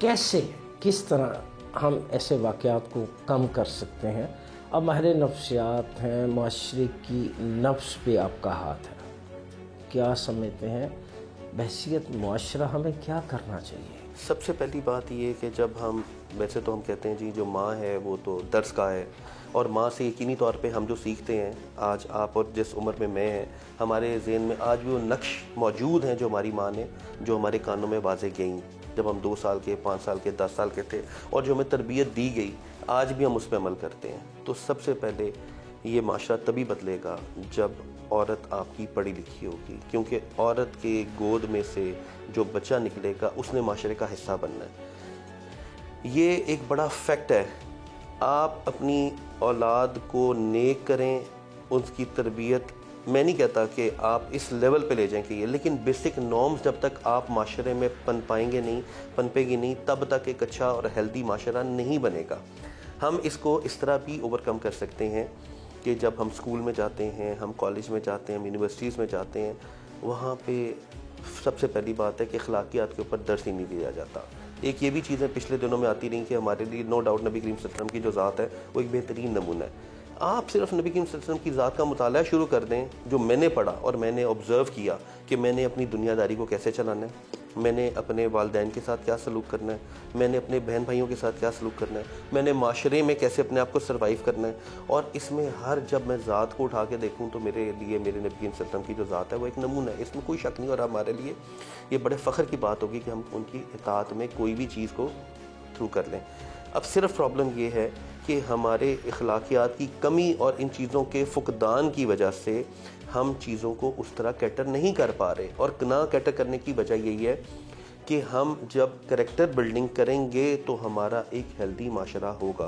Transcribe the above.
कैसे किस तरह हम ऐसे वाक़यात को कम कर सकते हैं? अब माहिर नफ्सियात हैं, माशरे की नफ्स पे आपका हाथ है, क्या समझते हैं बहैसियत मुआशरा हमें क्या करना चाहिए? सबसे पहली बात ये कि जब हम वैसे तो हम कहते हैं जी जो माँ है वो तो दर्स का है, और माँ से यकीनी तौर पे हम जो सीखते हैं, आज आप और जिस उम्र में मैं हैं, हमारे ज़हन में आज भी वो नक्श मौजूद हैं जो हमारी माँ ने, जो हमारे कानों में वाज़े गईं जब हम 2 साल के, 5 साल के, 10 साल के थे, और जो हमें तरबियत दी गई, आज भी हम उस पर अमल करते हैं। तो सबसे पहले ये माशरा तभी बदलेगा जब औरत आपकी पढ़ी लिखी होगी, क्योंकि औरत के गोद में से जो बच्चा निकलेगा उसने माशरे का हिस्सा बनना है। ये एक बड़ा फैक्ट है। आप अपनी औलाद को नेक करें, उसकी तरबियत, मैं नहीं कहता कि आप इस लेवल पे ले जाएं कि ये, लेकिन बेसिक नॉर्म्स जब तक आप माशरे में पनपेगी नहीं, तब तक एक अच्छा और हेल्दी माशरा नहीं बनेगा। हम इसको इस तरह भी ओवरकम कर सकते हैं कि जब हम स्कूल में जाते हैं, हम कॉलेज में जाते हैं, हम यूनिवर्सिटीज़ में जाते हैं, वहाँ पे सबसे पहली बात है कि अखलाकियात के ऊपर दर्स ही नहीं दिया जाता। एक ये भी चीज़ें पिछले दिनों में आती रही कि हमारे लिए नो डाउट नबी करीम सल्लल्लाहु अलैहि वसल्लम की जो ज़ात है वो एक बेहतरीन नमूना है। आप सिर्फ नबी करीम सल्लल्लाहु अलैहि वसल्लम की ज़ात का मुताला शुरू कर दें, जो मैंने पढ़ा और मैंने ऑब्ज़र्व किया कि मैंने अपनी दुनियादारी को कैसे चलाना है, मैंने अपने वालिदैन के साथ क्या सलूक करना है, मैंने अपने बहन भाइयों के साथ क्या सलूक करना है, मैंने माशरे में कैसे अपने आप को सर्वाइव करना है। और इसमें हर जब मैं ज़ात को उठा के देखूँ तो मेरे लिए मेरे नबी करीम सल्लल्लाहु अलैहि वसल्लम की जो ज़ात है वो एक नमूना है, इसमें कोई शक नहीं। और हमारे लिए ये बड़े फ़ख्र की बात होगी कि हम उनकी इताअत में कोई भी चीज़ को थ्रू कर लें। अब सिर्फ प्रॉब्लम ये है कि हमारे अखलाकियात की कमी और इन चीज़ों के फुकदान की वजह से हम चीज़ों को उस तरह कैटर नहीं कर पा रहे, और ना कैटर करने की वजह यही है कि हम जब करैक्टर बिल्डिंग करेंगे तो हमारा एक हेल्दी माशरा होगा।